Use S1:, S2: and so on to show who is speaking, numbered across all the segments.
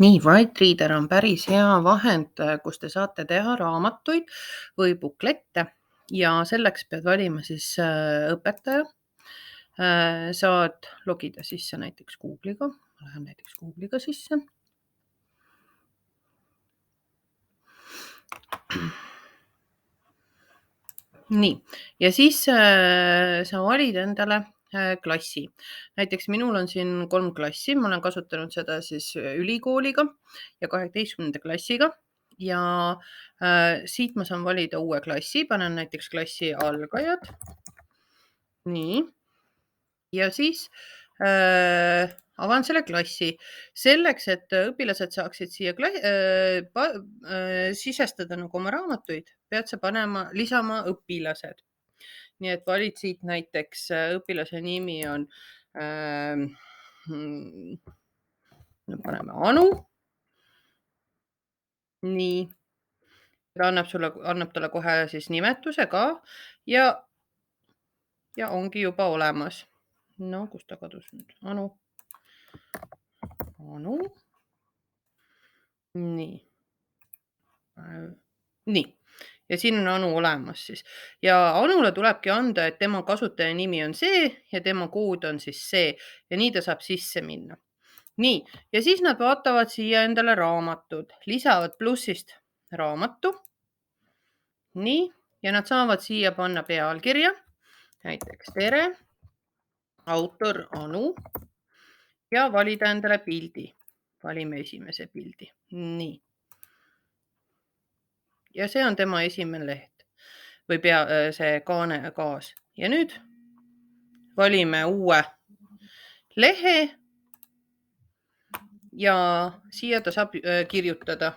S1: Nii, Whitereader on päris hea vahend, kus te saate teha raamatuid või buklette ja selleks pead valima siis õpetaja. Saad logida sisse näiteks Google'iga. Ma lähen näiteks Google'iga sisse. Nii, ja siis sa valid endale klassi. Näiteks minul on siin 3 klassi, ma olen kasutanud seda siis ülikooliga ja 12. klassiga ja siit ma saan valida uue klassi, panen näiteks klassi algajad. Nii, ja siis avan selle klassi. Selleks, et õpilased saaksid siia sisestada nagu oma raamatuid, pead sa lisama õpilased. Nii et valid siit näiteks õpilase nimi on paneme Anu. Nii, ta annab talle kohe siis nimetuse ka ja ongi juba olemas. No, kus ta kadus nüüd? Anu. Nii. Nii. Ja siin on Anu olemas siis. Ja Anule tulebki anda, et tema kasutaja nimi on see ja tema kood on siis see ja nii ta saab sisse minna. Nii, ja siis nad vaatavad siia endale raamatud, lisavad plussist raamatu. Nii, ja nad saavad siia panna pealkirja, näiteks tere, autor Anu ja valida endale pildi. Valime esimese pildi. Nii. Ja see on tema esimene leht või see kaas. Ja nüüd valime uue lehe ja siia ta saab kirjutada.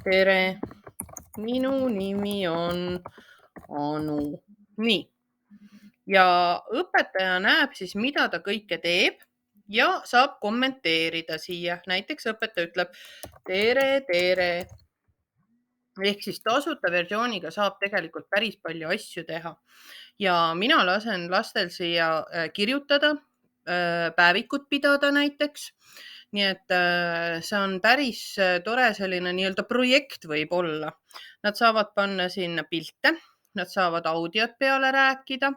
S1: Tere, minu nimi on Anu. Nii. Ja õpetaja näeb siis, mida ta kõike teeb ja saab kommenteerida siia. Näiteks õpetaja ütleb tere. Ehk siis tasuta versiooniga saab tegelikult päris palju asju teha. Ja mina lasen lastel siia kirjutada, päevikut pidada näiteks. Nii et see on päris tore selline nii-öelda projekt võib olla. Nad saavad panna sinna pilte, nad saavad audiot peale rääkida,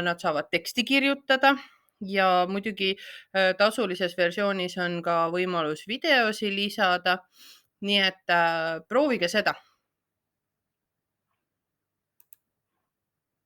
S1: nad saavad teksti kirjutada ja muidugi tasulises versioonis on ka võimalus videosi lisada. Nii et proovige seda.